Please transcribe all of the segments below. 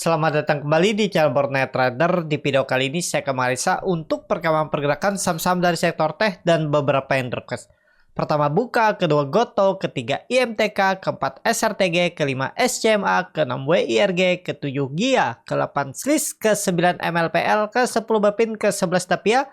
Selamat datang kembali di channel Bornet Trader. Di video kali ini saya akan menganalisa untuk perkembangan pergerakan saham-saham dari sektor tech dan beberapa yang terkes. Pertama Buka, kedua Goto, ketiga IMTK, keempat SRTG, kelima SCMA, keenam WIRG, ketujuh GIA, ke-8 SLIS, ke-9 MLPL, ke-10 Bapin, ke-11 Tapia,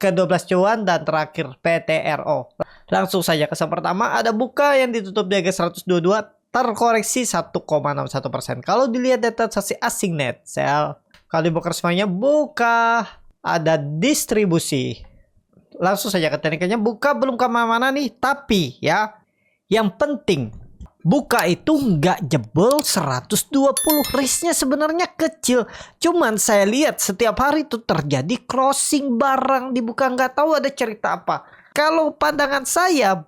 ke-12 Cuan, dan terakhir PTRO. Langsung saja ke saham pertama, ada Buka yang ditutup di harga 122, terkoreksi 1,61%. Kalau dilihat data transaksi asing net sell, kalau dibuka semuanya Buka ada distribusi. Langsung saja ke tekniknya, Buka belum kemana-mana nih, tapi ya yang penting Buka itu nggak jebol 120, risknya sebenarnya kecil. Cuman saya lihat setiap hari itu terjadi crossing barang di Buka, nggak tahu ada cerita apa. Kalau pandangan saya,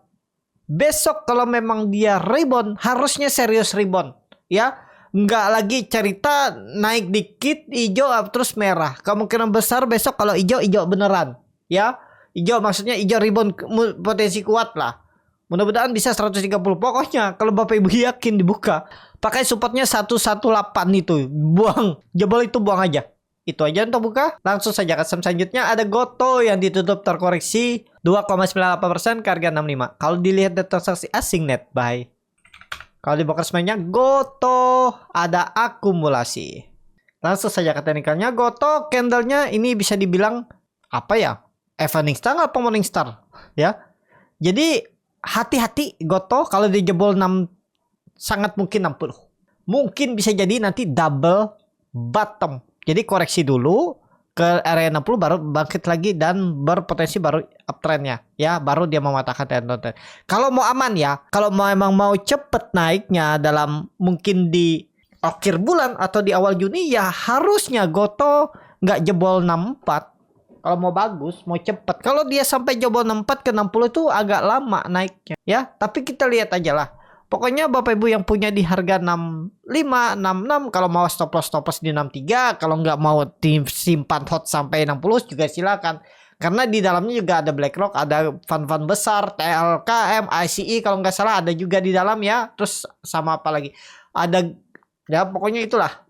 besok kalau memang dia rebound, harusnya serius rebound, ya. Nggak lagi cerita naik dikit, hijau terus merah. Kemungkinan besar besok kalau hijau beneran, ya. Hijau maksudnya hijau rebound, potensi kuat lah. Mudah-mudahan bisa 130. Pokoknya kalau Bapak Ibu yakin dibuka, pakai supportnya 118 itu. Buang, jebol itu buang aja. Itu aja untuk Buka. Langsung saja ke saham selanjutnya, ada Goto yang ditutup terkoreksi 2,98% ke harga 65. Kalau dilihat data transaksi asing net buy, kalau dibuka semuanya Goto ada akumulasi. Langsung saja ke teknikalnya, Goto candlenya ini bisa dibilang apa ya, evening star apa morning star ya. Jadi hati-hati Goto, kalau dia jebol 6 sangat mungkin 60. Mungkin bisa jadi nanti double bottom. Jadi koreksi dulu ke area 60 baru bangkit lagi dan berpotensi baru uptrendnya, ya, baru dia mematahkan trend. Kalau mau aman ya, kalau emang mau cepet naiknya dalam mungkin di akhir bulan atau di awal Juni, ya harusnya Goto nggak jebol 64. Kalau mau bagus, mau cepet. Kalau dia sampai jebol 64 ke 60 itu agak lama naiknya, ya. Tapi kita lihat aja lah. Pokoknya Bapak Ibu yang punya di harga 65, 66, kalau mau stop loss di 63, kalau nggak mau simpan hot sampai 60 juga silakan. Karena di dalamnya juga ada BlackRock, ada fund-fund besar, TLKM, ICE kalau nggak salah ada juga di dalam ya. Terus sama apa lagi? Ada, ya pokoknya itulah.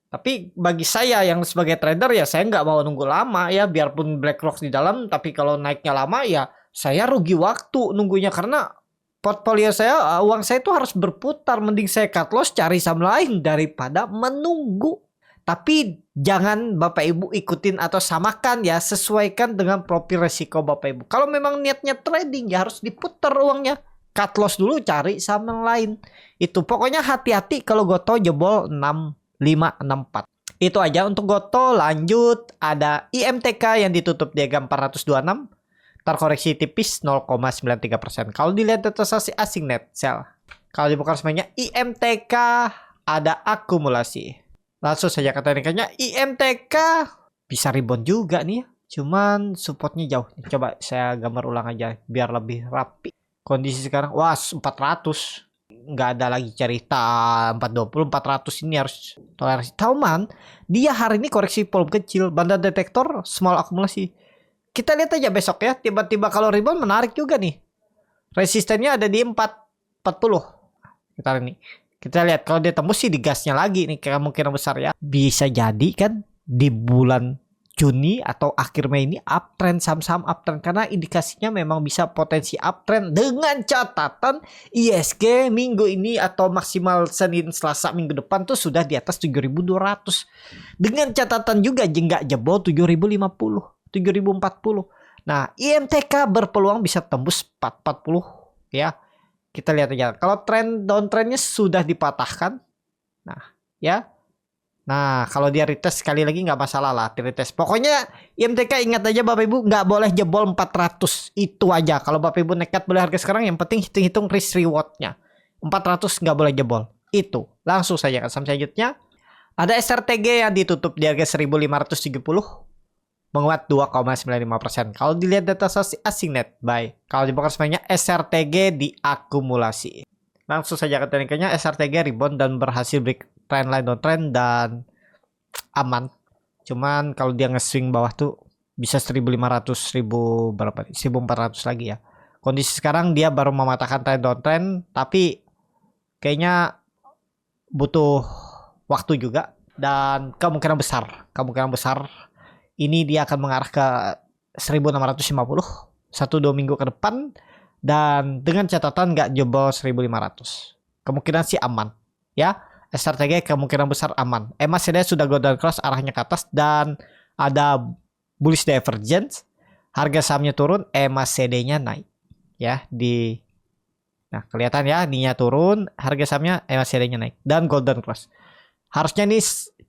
Tapi bagi saya yang sebagai trader ya saya nggak mau nunggu lama ya, biarpun BlackRock di dalam, tapi kalau naiknya lama ya saya rugi waktu nunggunya, karena portfolio saya, uang saya itu harus berputar. Mending saya cut loss cari saham lain daripada menunggu. Tapi jangan Bapak Ibu ikutin atau samakan ya, sesuaikan dengan profil resiko Bapak Ibu. Kalau memang niatnya trading ya harus diputar uangnya. Cut loss dulu cari saham yang lain. Itu pokoknya hati-hati kalau Goto jebol 6564. Itu aja untuk Goto. Lanjut ada IMTK yang ditutup di harga 426. Terkoreksi tipis 0,93%. Kalau dilihat data transaksi asing net sell, kalau dibuka semuanya IMTK ada akumulasi. Langsung saja ke teknikanya, IMTK bisa rebound juga nih ya. Cuman supportnya jauh. Coba saya gambar ulang aja biar lebih rapi. Kondisi sekarang, wah 400. Nggak ada lagi cerita 420, 400 ini harus toleransi. Tauman, dia hari ini koreksi volume kecil. Banda detektor small akumulasi. Kita lihat aja besok ya, tiba-tiba kalau rebound menarik juga nih. Resistennya ada di 440. Kita lihat kalau dia tembus sih digasnya lagi nih, kemungkinan besar ya. Bisa jadi kan di bulan Juni atau akhir Mei ini uptrend, saham-saham uptrend, karena indikasinya memang bisa potensi uptrend, dengan catatan ISG minggu ini atau maksimal Senin Selasa minggu depan tuh sudah di atas 7.200. Dengan catatan juga nggak jebol 7.050. 7.040. Nah, IMTK berpeluang bisa tembus 440 ya. Kita lihat aja. Kalau tren downtrendnya sudah dipatahkan. Nah, ya. Nah, kalau dia retest sekali lagi nggak masalah lah, retest. Pokoknya IMTK ingat aja Bapak Ibu, nggak boleh jebol 400. Itu aja. Kalau Bapak Ibu nekat beli harga sekarang, yang penting hitung-hitung risk rewardnya. 400 nggak boleh jebol. Itu. Langsung saja ke saham selanjutnya. Ada SRTG yang ditutup di harga 1.570. Menguat 2,95%. Kalau dilihat data asing net buy, kalau dibuka semuanya SRTG diakumulasi. Langsung saja ke teknikanya, SRTG rebound dan berhasil break trendline downtrend dan aman. Cuman kalau dia nge-swing bawah tuh bisa 1.500, 1000 berapa? 1.400 lagi ya. Kondisi sekarang dia baru mematahkan trend downtrend, tapi kayaknya butuh waktu juga. dan kemungkinan besar ini dia akan mengarah ke 1650 1-2 minggu ke depan, dan dengan catatan nggak jebol 1500. Kemungkinan sih aman ya. SRTG kemungkinan besar aman. MACD sudah golden cross arahnya ke atas dan ada bullish divergence. Harga sahamnya turun, MACD-nya naik ya di. Nah, kelihatan ya, ininya turun, harga sahamnya MACD-nya naik dan golden cross. Harusnya ini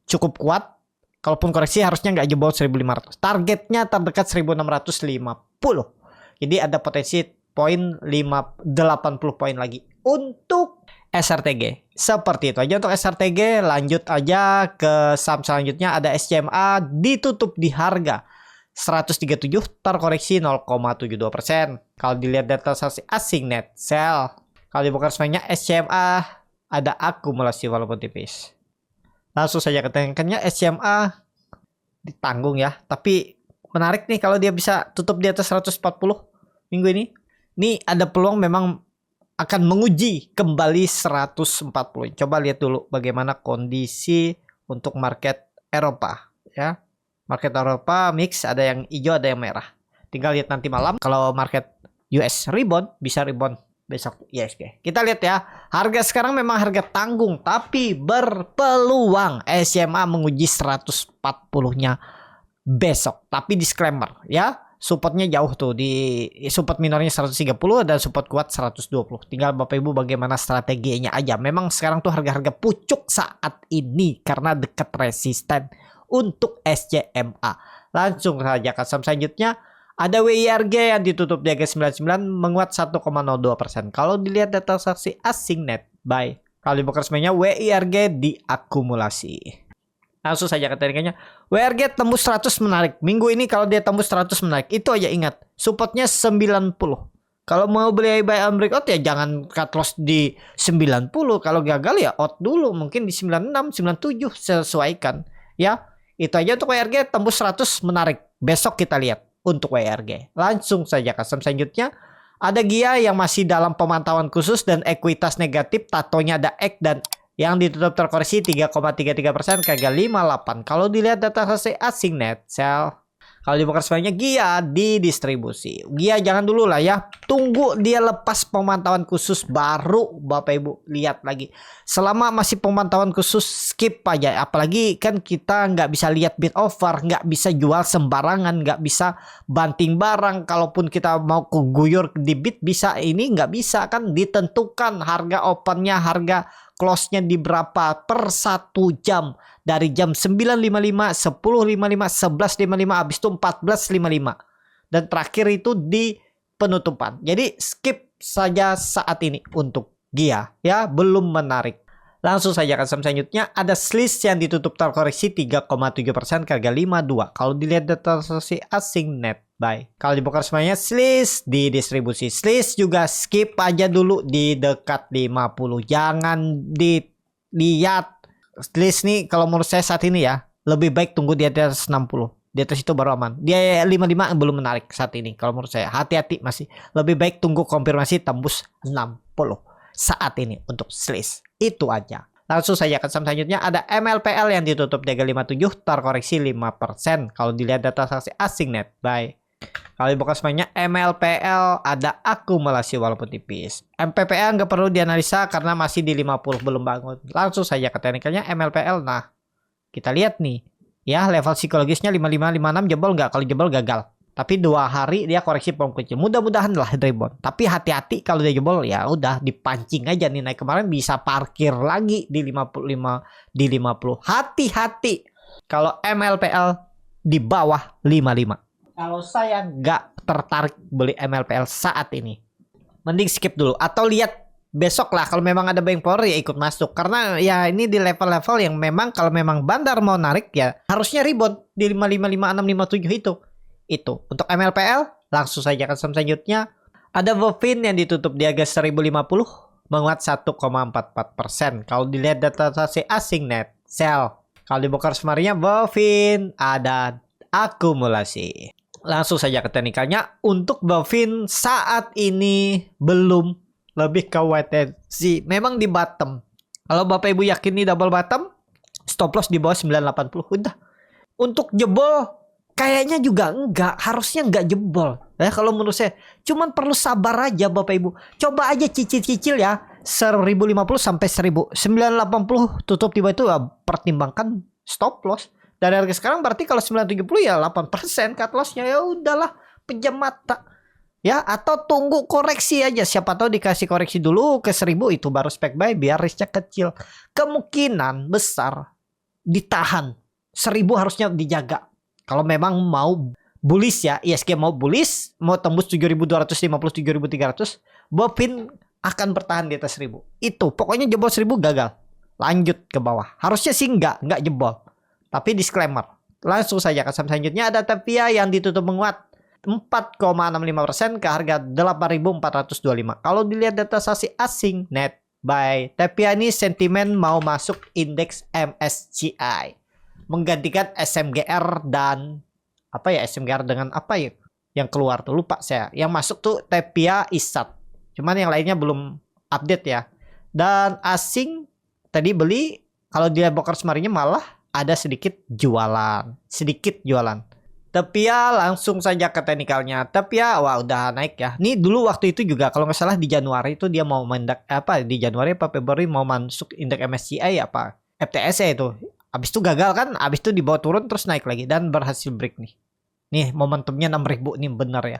cukup kuat. Kalaupun koreksi harusnya nggak jebol 1500. Targetnya terdekat 1650. Jadi ada potensi poin 80 poin lagi untuk SRTG. Seperti itu aja untuk SRTG. Lanjut aja ke saham selanjutnya, ada SCMA ditutup di harga 137, terkoreksi 0,72%. Kalau dilihat data transaksi asing net sell, kalau dibuka resminya SCMA ada akumulasi walaupun tipis. Langsung saja ketengannya, SCMA ditanggung ya, tapi menarik nih kalau dia bisa tutup di atas 140 minggu ini. Ini ada peluang memang akan menguji kembali 140. Coba lihat dulu bagaimana kondisi untuk market Eropa ya. Market Eropa mix, ada yang hijau ada yang merah. Tinggal lihat nanti malam kalau market US rebound, bisa rebound besok ISG. Kita lihat ya. Harga sekarang memang harga tanggung tapi berpeluang SMA menguji 140-nya besok. Tapi disclaimer ya. Supportnya jauh tuh, di support minornya 130 dan support kuat 120. Tinggal Bapak Ibu bagaimana strateginya aja. Memang sekarang tuh harga-harga pucuk saat ini karena dekat resisten untuk SCMA. Langsung saja ke saham selanjutnya, ada WIRG yang ditutup di harga 99 menguat 1,02%. Kalau dilihat data transaksi asing net buy, kalau dibuka resminya WIRG diakumulasi. Langsung saja ke tekniknya. WRG tembus 100 menarik. Minggu ini kalau dia tembus 100 menarik. Itu aja ingat. Supportnya 90. Kalau mau beli buy on breakout ya jangan cut loss di 90. Kalau gagal ya out dulu. Mungkin di 96, 97 sesuaikan. Ya. Itu aja untuk WRG tembus 100 menarik. Besok kita lihat untuk WRG. Langsung saja ke saham selanjutnya. Ada GIA yang masih dalam pemantauan khusus dan ekuitas negatif. Tatonya ada X dan yang ditutup terkoreksi 3,33% ke harga 58. Kalau dilihat data hasil asing net sell, kalau dibuka sebanyak GIA di distribusi. GIA jangan dulu lah ya. Tunggu dia lepas pemantauan khusus baru Bapak Ibu lihat lagi. Selama masih pemantauan khusus skip aja. Apalagi kan kita nggak bisa lihat bid offer, nggak bisa jual sembarangan, nggak bisa banting barang. Kalaupun kita mau keguyur di bid bisa, ini nggak bisa kan, ditentukan harga opennya, harga close-nya di berapa per 1 jam. Dari jam 9.55, 10.55, 11.55, habis itu 14.55. Dan terakhir itu di penutupan. Jadi skip saja saat ini untuk GIA ya, belum menarik. Langsung saja ke saham selanjutnya, ada SLIS yang ditutup terkoreksi 3,7% ke harga 52. Kalau dilihat data transaksi asing net buy, kalau dibuka semuanya SLIS di distribusi. SLIS juga skip aja dulu di dekat 50. Jangan dilihat SLIS nih, kalau menurut saya saat ini ya lebih baik tunggu di atas 60. Di atas itu baru aman. Dia 55 belum menarik saat ini. Kalau menurut saya hati-hati, masih lebih baik tunggu konfirmasi tembus 60 saat ini untuk SLIS. Itu aja. Langsung saja ke saham selanjutnya, ada MLPL yang ditutup di harga 57 terkoreksi 5%. Kalau dilihat data transaksi asing net buy, kalau dibuka semuanya MLPL ada akumulasi walaupun tipis. MPPL nggak perlu dianalisa karena masih di 50 belum bangun. Langsung saja ke teknikalnya MLPL. Nah, kita lihat nih ya, level psikologisnya 55 56 jebol nggak? Kalau jebol gagal. Tapi 2 hari dia koreksi pom kecil. Mudah-mudahan lah rebound. Tapi hati-hati kalau dia jebol ya udah dipancing aja nih, naik kemarin bisa parkir lagi di 55 di 50. Hati-hati kalau MLPL di bawah 55. Kalau saya nggak tertarik beli MLPL saat ini, mending skip dulu atau lihat besok lah. Kalau memang ada buying power ya ikut masuk, karena ya ini di level-level yang memang kalau memang bandar mau narik ya harusnya rebound di 55 56 57 itu. Untuk MLPL langsung saja ke saham selanjutnya, ada Wofin yang ditutup di harga 1050 menguat 1,44%. Kalau dilihat data transaksi asing net sell, kalau dibuka resminya Wofin ada akumulasi. Langsung saja ke teknikalnya. Untuk Wofin saat ini belum, lebih ke wait and see. Memang di bottom. Kalau Bapak Ibu yakin ini double bottom, Stop loss di bawah 980. Udah. Untuk jebol kayaknya juga enggak, harusnya enggak jebol. Ya kalau menurut saya, cuman perlu sabar aja Bapak Ibu. Coba aja cicil-cicil ya. 1050 sampai 1980 tutup di bawah itu ya, pertimbangkan stop loss. Dari harga sekarang berarti kalau 970 ya 8% cut lossnya, ya udahlah, pejam mata. Ya, atau tunggu koreksi aja. Siapa tahu dikasih koreksi dulu ke 1000 itu baru spek buy biar risknya kecil. Kemungkinan besar ditahan. 1000 harusnya dijaga. Kalau memang mau bullish ya, ISG mau bullish, mau tembus 7250, 7300, Bopin akan bertahan di atas 1000. Itu pokoknya jebol 1000 gagal. Lanjut ke bawah. Harusnya sih enggak jebol. Tapi disclaimer. Langsung saja ke saham selanjutnya, ada Tepia yang ditutup menguat 4,65% ke harga 8.425. Kalau dilihat data saksi asing net buy, Tepia ini sentimen mau masuk indeks MSCI. Menggantikan SMGR dan apa ya, SMGR dengan apa ya yang keluar tuh, lupa saya. Yang masuk tuh Tepia ISAT. Cuman yang lainnya belum update ya. Dan asing tadi beli, kalau dia Brokers Marinya malah ada sedikit jualan. Tepia langsung saja ke teknikalnya. Tepia wah udah naik ya. Nih dulu waktu itu juga kalau nggak salah di Januari itu dia mau mendak apa, di Januari apa Februari mau masuk indeks MSCI apa FTSE itu. Habis itu gagal kan, habis itu dibawa turun terus naik lagi dan berhasil break nih. Nih momentumnya 6000 nih bener ya.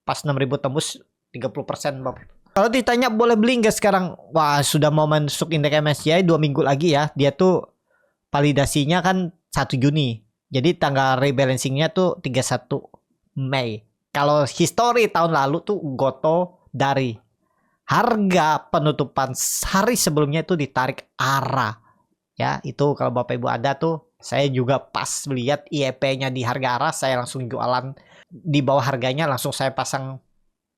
Pas 6000 tembus 30% Bapak. Kalau ditanya boleh beli nggak sekarang? Wah, sudah mau masuk indeks MSCI 2 minggu lagi ya. Dia tuh validasinya kan 1 Juni. Jadi tanggal rebalancingnya tuh 31 Mei. Kalau history tahun lalu tuh Goto dari harga penutupan hari sebelumnya itu ditarik arah. Ya, itu kalau Bapak Ibu ada tuh, saya juga pas melihat IEP-nya di harga arah, saya langsung jualan di bawah harganya, langsung saya pasang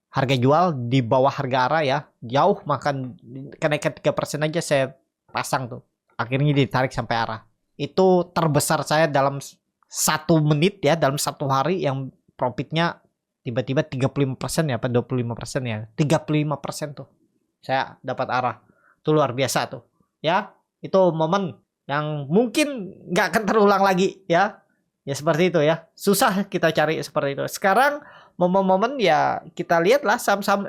harga jual di bawah harga arah ya. Jauh makan kenaikan 3% aja saya pasang tuh. Akhirnya ditarik sampai arah. Itu terbesar saya dalam 1 menit ya, dalam 1 hari yang profitnya tiba-tiba 35% ya, apa 25% ya. 35% tuh. Saya dapat arah. Itu luar biasa tuh. Ya, itu momen yang mungkin nggak akan terulang lagi ya. Ya seperti itu ya. Susah kita cari seperti itu. Sekarang momen-momen ya kita lihatlah saham-saham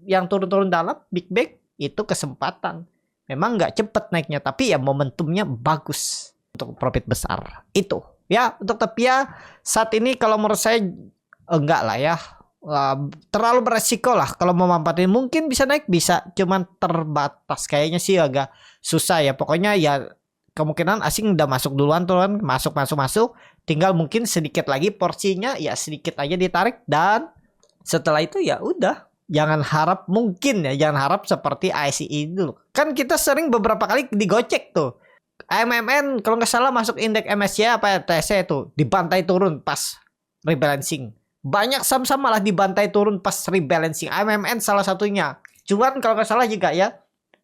yang turun-turun dalam big bang itu kesempatan. Memang nggak cepet naiknya, tapi ya momentumnya bagus untuk profit besar. Itu ya untuk Tepia saat ini kalau menurut saya enggak lah ya. Terlalu beresiko lah kalau mau manfaatin. Mungkin bisa naik, bisa, cuman terbatas. Kayaknya sih agak susah ya. Pokoknya ya kemungkinan asing udah masuk duluan tuh kan, masuk. Tinggal mungkin sedikit lagi porsinya ya, sedikit aja ditarik, dan setelah itu ya udah. Jangan harap seperti ICE dulu. Kan kita sering beberapa kali digocek tuh. AMMN kalau nggak salah masuk indeks MSCI apa TSE itu dibantai turun pas rebalancing. Banyak saham-saham malah dibantai turun pas rebalancing. AMMN salah satunya. Cuan kalau nggak salah juga ya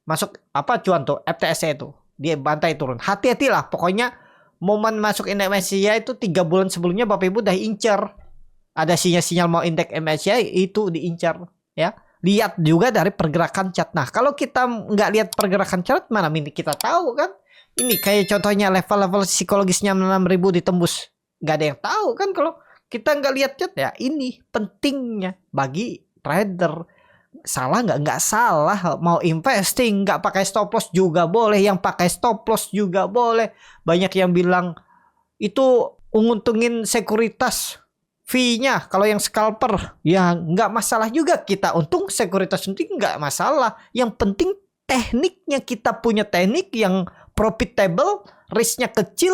masuk apa cuan tuh FTSE itu dia bantai turun. Hati-hatilah pokoknya momen masuk indeks MSCI itu 3 bulan sebelumnya Bapak Ibu udah incer. Ada sinyal-sinyal mau indeks MSCI itu diincar ya. Lihat juga dari pergerakan chart. Nah kalau kita nggak lihat pergerakan chart mana kita tahu kan. Ini kayak contohnya level-level psikologisnya 6.000 ditembus. Nggak ada yang tahu kan kalau kita nggak lihat chart ya. Ini pentingnya bagi trader. Salah nggak salah. Mau investing nggak pakai stop loss juga boleh. Yang pakai stop loss juga boleh. Banyak yang bilang itu unguntungin sekuritas fee-nya. Kalau yang scalper ya nggak masalah juga. Kita untung sekuritas untung nggak masalah. Yang penting tekniknya, kita punya teknik yang profitable, risknya kecil,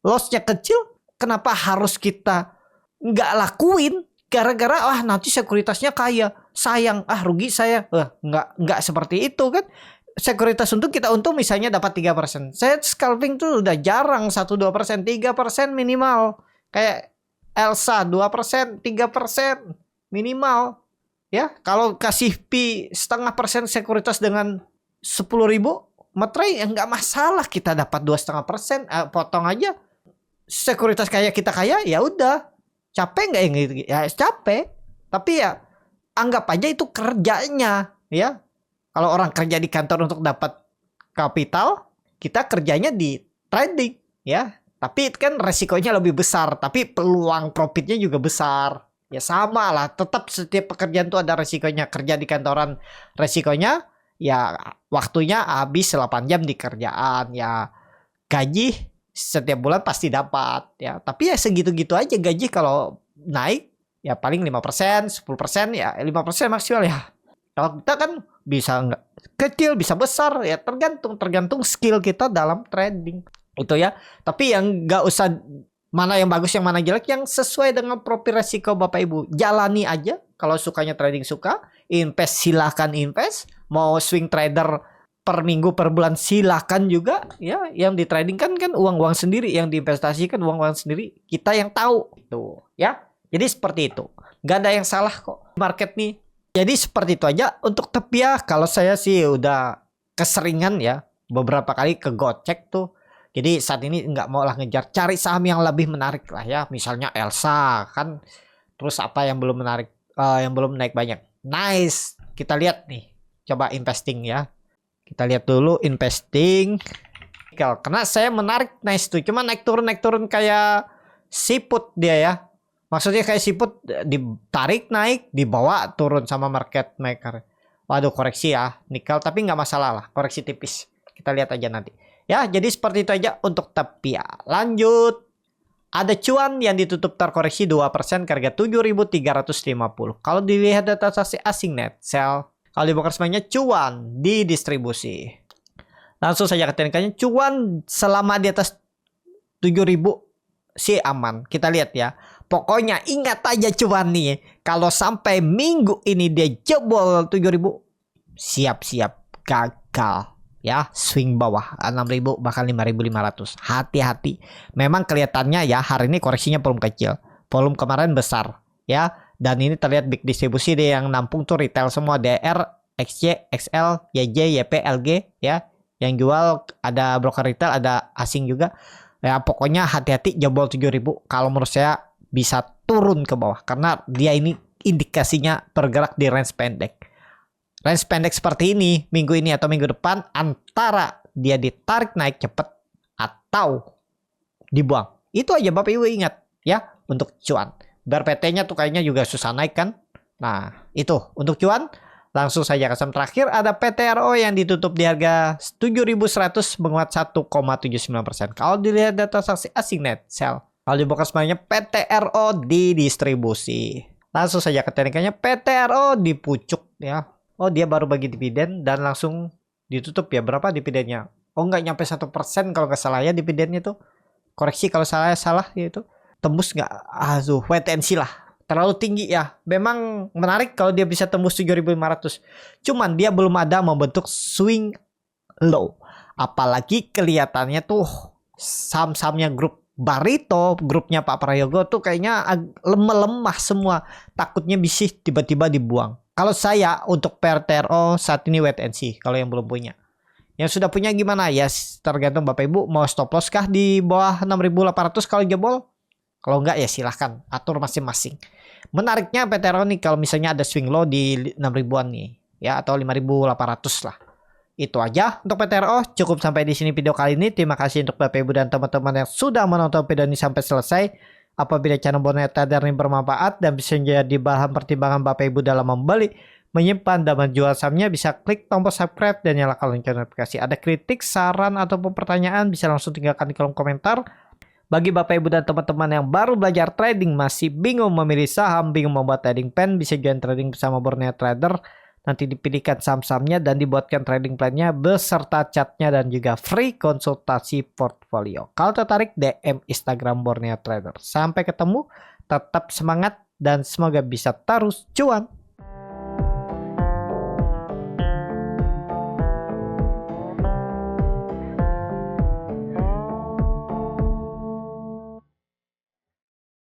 lossnya kecil. Kenapa harus kita nggak lakuin? Gara-gara nanti sekuritasnya kaya, sayang rugi saya. Nggak seperti itu kan. Sekuritas untung kita untung misalnya dapat 3%. Saya scalping tuh udah jarang 1-2%, 3% minimal. Kayak Elsa 2%, 3% minimal. Ya, kalau kasih P 0,5% sekuritas dengan 10.000 metrai ya nggak masalah, kita dapat 2,5%, potong aja. Sekuritas kayak kita kaya ya udah. Capek nggak yang gitu? Ya capek. Tapi ya anggap aja itu kerjanya ya. Kalau orang kerja di kantor untuk dapat kapital, kita kerjanya di trading ya. Tapi kan resikonya lebih besar, tapi peluang profitnya juga besar. Ya sama lah, tetap setiap pekerjaan tuh ada resikonya. Kerja di kantoran resikonya ya waktunya habis 8 jam di kerjaan, ya gaji setiap bulan pasti dapat ya. Tapi ya segitu-gitu aja gaji, kalau naik ya paling 5%, 10%, ya 5% maksimal ya. Kalau kita kan bisa nggak kecil, bisa besar ya, tergantung skill kita dalam trading. Itu ya. Tapi yang nggak usah mana yang bagus yang mana jelek, yang sesuai dengan profil resiko Bapak Ibu. Jalani aja. Kalau sukanya trading, suka invest, silahkan invest. Mau swing trader per minggu per bulan silahkan juga ya. Yang di trading kan uang-uang sendiri, yang diinvestasikan uang-uang sendiri, kita yang tahu itu ya. Jadi seperti itu, nggak ada yang salah kok market nih. Jadi seperti itu aja untuk Tepia. Kalau saya sih udah keseringan ya, beberapa kali kegocek tuh. Jadi saat ini nggak mau lah ngejar, cari saham yang lebih menarik lah ya. Misalnya Elsa kan. Terus apa yang belum menarik, yang belum naik banyak. Nice. Kita lihat nih. Coba investing ya. Kita lihat dulu investing. Karena saya menarik nice tuh. Cuma naik turun kayak siput dia ya. Maksudnya kayak siput ditarik naik, dibawa turun sama market maker. Waduh, koreksi ya nikel, tapi nggak masalah lah, koreksi tipis. Kita lihat aja nanti. Ya, jadi seperti itu aja untuk Tepia. Lanjut. Ada cuan yang ditutup terkoreksi 2% ke harga 7.350. Kalau dilihat data transaksi asing net sell, kalau di broker semuanya cuan di distribusi. Langsung saja ke teknikannya, cuan selama di atas 7.000 sih aman. Kita lihat ya. Pokoknya ingat aja cuan nih. Kalau sampai minggu ini dia jebol 7.000, siap-siap gagal. Ya, swing bawah 6.000 bahkan 5.500. Hati-hati. Memang kelihatannya ya hari ini koreksinya volume kecil. Volume kemarin besar ya. Dan ini terlihat big distribusi dia yang nampung tuh retail semua, DR, XY, XL, YJ, YP, LG ya. Yang jual ada broker retail, ada asing juga. Ya pokoknya hati-hati jebol 7.000. Kalau menurut saya bisa turun ke bawah karena dia ini indikasinya bergerak di range pendek. Range pendek seperti ini minggu ini atau minggu depan antara dia ditarik naik cepat atau dibuang. Itu aja Bapak Ibu ingat ya untuk cuan. Biar PT-nya tuh kayaknya juga susah naik kan. Nah itu untuk cuan. Langsung saja ke saham terakhir, ada PTRO yang ditutup di harga 7.100 menguat 1,79%. Kalau dilihat data transaksi asing net sell, kalau dibuka semuanya PTRO di distribusi. Langsung saja ke teknikannya, PTRO di pucuk ya. Oh dia baru bagi dividen dan langsung ditutup ya. Berapa dividennya? Oh nggak nyampe 1% kalau nggak salah ya dividennya tuh. Koreksi kalau salah ya itu. Tembus nggak? Aduh, wait and see lah. Terlalu tinggi ya. Memang menarik kalau dia bisa tembus 7.500. Cuman dia belum ada membentuk swing low. Apalagi kelihatannya tuh saham-sahamnya grup Barito, grupnya Pak Prayogo tuh kayaknya lemah semua. Takutnya bisa tiba-tiba dibuang. Kalau saya untuk PTRO saat ini wait and see kalau yang belum punya. Yang sudah punya gimana ya? Tergantung Bapak Ibu mau stop loss kah di bawah 6.800 kalau jebol? Kalau enggak ya silahkan atur masing-masing. Menariknya PTRO nih kalau misalnya ada swing low di 6.000-an nih ya atau 5.800 lah. Itu aja untuk PTRO. Cukup sampai di sini video kali ini. Terima kasih untuk Bapak Ibu dan teman-teman yang sudah menonton video ini sampai selesai. Apabila channel Borneo Trader ini bermanfaat dan bisa menjadi bahan pertimbangan Bapak Ibu dalam membeli, menyimpan dan menjual sahamnya, bisa klik tombol subscribe dan nyalakan lonceng notifikasi. Ada kritik, saran ataupun pertanyaan bisa langsung tinggalkan di kolom komentar. Bagi Bapak Ibu dan teman-teman yang baru belajar trading, masih bingung memilih saham, bingung membuat trading plan, bisa join trading bersama Borneo Trader. Nanti dipilihkan saham-sahamnya dan dibuatkan trading plan-nya beserta chatnya dan juga free konsultasi portfolio. Kalau tertarik, DM Instagram Borneo Trader. Sampai ketemu, tetap semangat dan semoga bisa terus cuan.